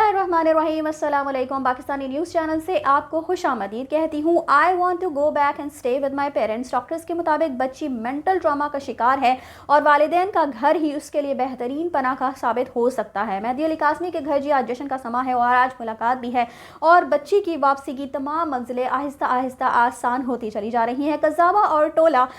बिस्मिल्लाहिर्रहमानिर्रहीम। अस्सलाम वालेकुम। पाकिस्तानी न्यूज़ चैनल से आपको खुशामदीद कहती हूँ। I want to go back and stay with my parents. Doctors के मुताबिक बच्ची मेंटल ट्रॉमा का शिकार है और वालिदैन का घर ही उसके लिए बेहतरीन पनाह का साबित हो सकता है। मेहदी अली कासमी के घर जी आज जश्न का समा है और आज मुलाकात भी है और बच्ची की वापसी की तमाम मंजिलें आहिस्ता आहिस्ता आसान होती चली जा रही हैं। कज़ाबा और टोला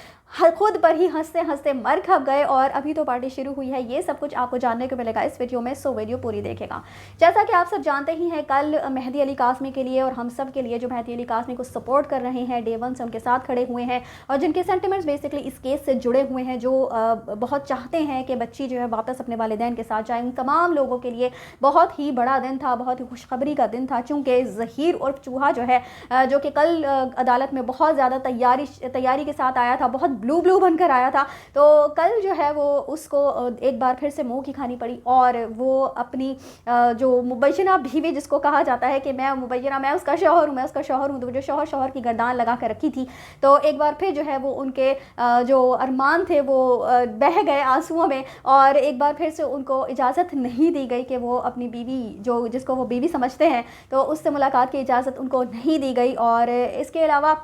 खुद पर ही हंसते हंसते मर खप गए और अभी तो पार्टी शुरू हुई है। ये सब कुछ आपको जानने को मिलेगा इस वीडियो में, सो वीडियो पूरी देखेगा। जैसा कि आप सब जानते ही हैं, कल मेहदी अली कासमी के लिए और हम सब के लिए जो मेहदी अली कासमी को सपोर्ट कर रहे हैं, डे वन से उनके साथ खड़े हुए हैं और जिनके सेंटिमेंट्स बेसिकली इस केस से जुड़े हुए हैं, जो बहुत चाहते हैं कि बच्ची जो है वापस अपने वालिदैन के साथ जाए, उन तमाम लोगों के लिए बहुत ही बड़ा दिन था, बहुत ही खुशखबरी का दिन था। चूँकि ज़हीर उर्फ चूहा जो है, जो कि कल अदालत में बहुत ज़्यादा तैयारी के साथ आया था, बहुत ब्लू बनकर आया था, तो कल जो है वो उसको एक बार फिर से मुंह की खानी पड़ी और वो अपनी जो मुबैना बीवी जिसको कहा जाता है कि मैं मुबैना, मैं उसका शौहर हूँ, तो जो शौहर की गर्दान लगा कर रखी थी, तो एक बार फिर जो है वो उनके जो अरमान थे वो बह गए आंसुओं में और एक बार फिर से उनको इजाज़त नहीं दी गई कि वो अपनी बीवी, जो जिसको वो बीवी समझते हैं, तो उससे मुलाकात की इजाज़त उनको नहीं दी गई। और इसके अलावा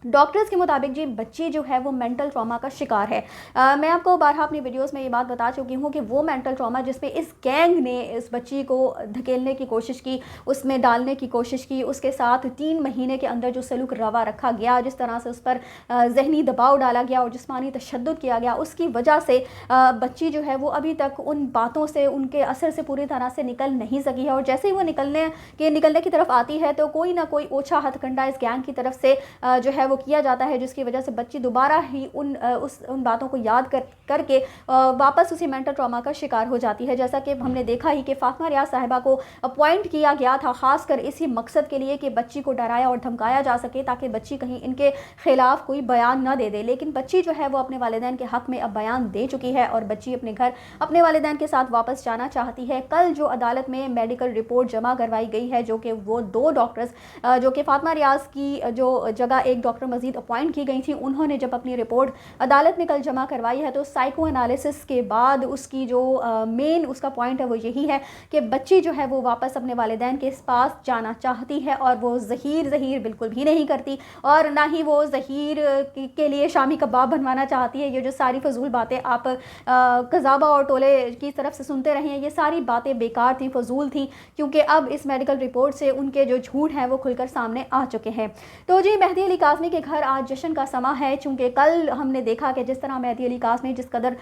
डॉक्टर्स के मुताबिक जी बच्ची जो है वो मेंटल ट्रॉमा का शिकार है। मैं आपको बारहा अपनी वीडियोस में ये बात बता चुकी हूँ कि वो मेंटल ट्रॉमा जिसपे इस गैंग ने इस बच्ची को धकेलने की कोशिश की, उसमें डालने की कोशिश की, उसके साथ 3 महीने के अंदर जो सलूक रवा रखा गया, जिस तरह से उस पर जहनी दबाव डाला गया और जिस्मानी तशद्दुद किया गया, उसकी वजह से बच्ची जो है वो अभी तक उन बातों से, उनके असर से पूरी तरह से निकल नहीं सकी है। और जैसे ही वो निकलने की तरफ आती है तो कोई ना कोई ओछा हथकंडा इस गैंग की तरफ से जो है वो किया जाता है, जिसकी वजह से बच्ची दोबारा ही उन बातों को याद करके वापस उसी मेंटल ट्रॉमा का शिकार हो जाती है। जैसा कि हमने देखा ही कि फातिमा रियाज साहिबा को अपॉइंट किया गया था खासकर इसी मकसद के लिए कि बच्ची को डराया और धमकाया जा सके ताकि बच्ची कहीं इनके खिलाफ कोई बयान न दे दे। लेकिन बच्ची जो है वो अपने वालिदैन के हक में अब बयान दे चुकी है और बच्ची अपने घर अपने वालिदैन के साथ वापस जाना चाहती है। कल जो अदालत में मेडिकल रिपोर्ट जमा करवाई गई है, जो कि वो 2 डॉक्टर्स जो कि फातिमा रियाज की जो जगह एक डॉक्टर मजीद अपॉइंट की गई थी, उन्होंने जब अपनी रिपोर्ट अदालत में कल जमा करवाई है तो साइको एनालिसिस के बाद उसकी जो मेन उसका पॉइंट है वो यही है कि बच्ची जो है वो वापस अपने वालिदैन के पास जाना चाहती है और वो ज़हीर बिल्कुल भी नहीं करती और ना ही वो ज़हीर के लिए शामी कबाब बनवाना चाहती है। ये जो सारी फजूल बातें आप कज़ाबा और टोले की तरफ से सुनते रहे हैं, ये सारी बातें बेकार थी, फजूल थी, क्योंकि अब इस मेडिकल रिपोर्ट से उनके जो झूठ हैं वो खुलकर सामने आ चुके हैं। तो जी मेहदी अली कासमी के घर आज जश्न का समा है। चूँकि कल हमने देखा कि जिस तरह मेहदी अली कासमी जिस कदर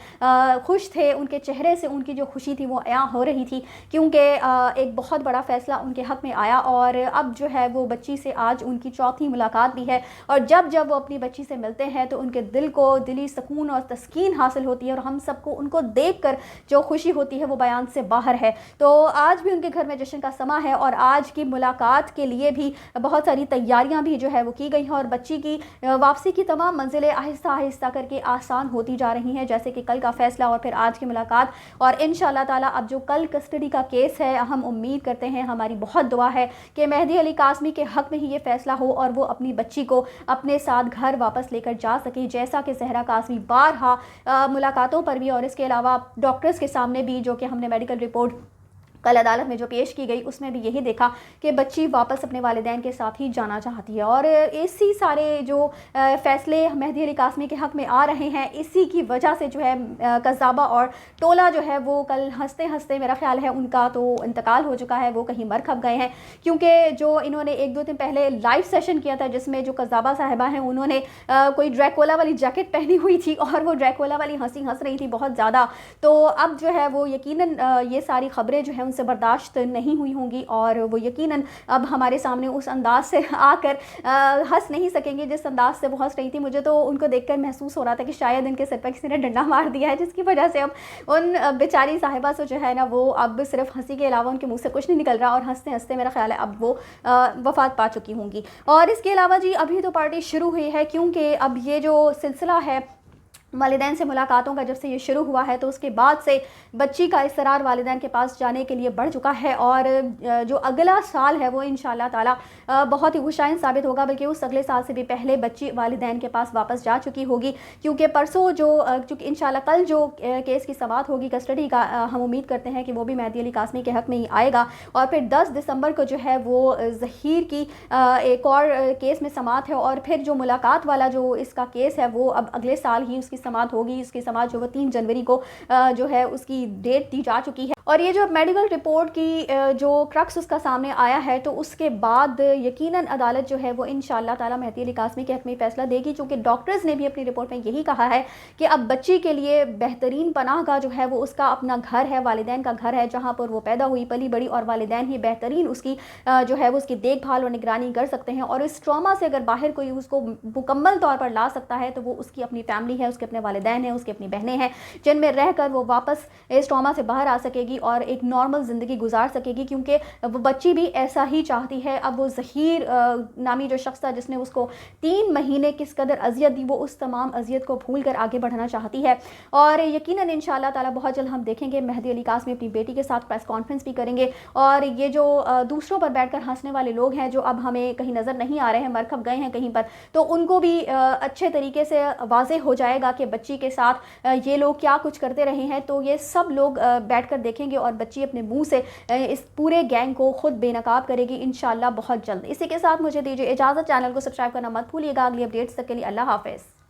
खुश थे, उनके चेहरे से उनकी जो खुशी थी वो अयां हो रही थी, क्योंकि एक बहुत बड़ा फ़ैसला उनके हक़ में आया और अब जो है वो बच्ची से आज उनकी चौथी मुलाकात भी है और जब वो अपनी बच्ची से मिलते हैं तो उनके दिल को दिली सुकून और तस्कीन हासिल होती है और हम सबको उनको देख कर जो खुशी होती है वो बयान से बाहर है। तो आज भी उनके घर में जश्न का समा है और आज की मुलाकात के लिए भी बहुत सारी तैयारियाँ भी जो है वो की गई हैं और बच्ची की वापसी की तमाम मंजिलें आहिस्ता आहिस्ता करके आसान होती जा रही हैं, जैसे कि कल का फैसला और फिर आज की मुलाकात। और इंशाअल्लाह ताला अब जो कल कस्टडी का केस है, हम उम्मीद करते हैं, हमारी बहुत दुआ है कि मेहदी अली कासमी के हक़ में ही ये फैसला हो और वो अपनी बच्ची को अपने साथ घर वापस लेकर जा सके, जैसा कि ज़हरा कासमी बारहा मुलाकातों पर भी और इसके अलावा डॉक्टर्स के सामने भी, जो कि हमने मेडिकल रिपोर्ट कल अदालत में जो पेश की गई उसमें भी यही देखा कि बच्ची वापस अपने वालिदैन के साथ ही जाना चाहती है। और इसी सारे जो फ़ैसले मेहदी अली कासमी के हक़ में आ रहे हैं, इसी की वजह से जो है कज़ाबा और टोला जो है वो कल हंसते हंसते, मेरा ख्याल है उनका तो इंतकाल हो चुका है, वो कहीं मर खप गए हैं, क्योंकि जो इन्होंने 1-2 दिन पहले लाइव सेशन किया था जिसमें जो कज़ाबा साहिबा हैं उन्होंने कोई ड्रैकुला वाली जैकेट पहनी हुई थी और वो ड्रैकुला वाली हंसी हंस रही थी बहुत ज़्यादा। तो अब जो है वो यकीनन ये सारी ख़बरें जो हैं से बर्दाश्त नहीं हुई होंगी और वो यकीनन अब हमारे सामने उस अंदाज से आकर हंस नहीं सकेंगे जिस अंदाज से वो हंस रही थी। मुझे तो उनको देखकर महसूस हो रहा था कि शायद इनके सिर पर किसी ने डंडा मार दिया है, जिसकी वजह से अब उन बेचारी साहिबा से जो है ना वो अब सिर्फ हंसी के अलावा उनके मुंह से कुछ नहीं निकल रहा और हंसते हंसते मेरा ख्याल है अब वो वफात पा चुकी होंगी। और इसके अलावा जी अभी तो पार्टी शुरू हुई है, क्योंकि अब ये जो सिलसिला है वालिदैन से मुलाकातों का जब से ये शुरू हुआ है तो उसके बाद से बच्ची का इसरार वालिदैन के पास जाने के लिए बढ़ चुका है और जो अगला साल है वो इंशाल्लाह ताला बहुत ही खुशाइन साबित होगा, बल्कि उस अगले साल से भी पहले बच्ची वालिदैन के पास वापस जा चुकी होगी, क्योंकि परसों जो चूँकि इंशाल्लाह कल जो केस की समाअत होगी कस्टडी का, हम उम्मीद करते हैं कि वो भी मेहदी अली कासमी के हक़ में ही आएगा। और फिर 10 दिसंबर को जो है वो ज़हीर की एक और केस में समाअत है, और फिर जो मुलाकात वाला जो इसका केस है वो अब अगले साल ही उसकी समाअत होगी। इसकी समाअत जो वो 3 जनवरी को जो है उसकी डेट दी जा चुकी है। और ये जो मेडिकल रिपोर्ट की जो क्रक्स उसका सामने आया है तो उसके बाद यकीनन अदालत जो है वो इंशाअल्लाह ताला मेहदी अली कासमी के हक़ में फ़ैसला देगी, क्योंकि डॉक्टर्स ने भी अपनी रिपोर्ट में यही कहा है कि अब बच्ची के लिए बेहतरीन पनाहगाह जो है वो उसका अपना घर है, वालिदैन का घर है, जहाँ पर वो पैदा हुई पली बड़ी, और वालिदैन ही बेहतरीन उसकी जो है वो उसकी देखभाल और निगरानी कर सकते हैं। और इस ट्रॉमा से अगर बाहर कोई उसको मुकम्मल तौर पर ला सकता है तो वो उसकी अपनी फैमिली है, उसके अपने वालिदैन हैं, उसकी अपनी बहनें हैं, जिनमें रह कर वो वापस इस ट्रॉमा से बाहर आ सकेगी और एक नॉर्मल ज़िंदगी गुजार सकेगी, क्योंकि वो बच्ची भी ऐसा ही चाहती है। अब वो ज़हीर नामी जो शख्स था जिसने उसको 3 महीने किस कदर अजियत दी, वो उस तमाम अजियत को भूल कर आगे बढ़ना चाहती है। और यकीनन इंशाअल्लाह ताला बहुत जल्द हम देखेंगे मेहदी अली कासमी अपनी बेटी के साथ प्रेस कॉन्फ्रेंस भी करेंगे, और ये जो दूसरों पर बैठकर हंसने वाले लोग हैं जो अब हमें कहीं नज़र नहीं आ रहे हैं, मरकब गए हैं कहीं पर, तो उनको भी अच्छे तरीके से वाज़ेह हो जाएगा कि बच्ची के साथ ये लोग क्या कुछ करते रहे हैं। तो ये सब लोग बैठकर देखेंगे और बच्ची अपने मुंह से इस पूरे गैंग को खुद बेनकाब करेगी इंशाअल्लाह बहुत जल्द। इसी के साथ मुझे दीजिए इजाज़त। चैनल को सब्सक्राइब करना मत भूलिएगा। अगली अपडेट्स तक के लिए अल्लाह हाफ़िज़।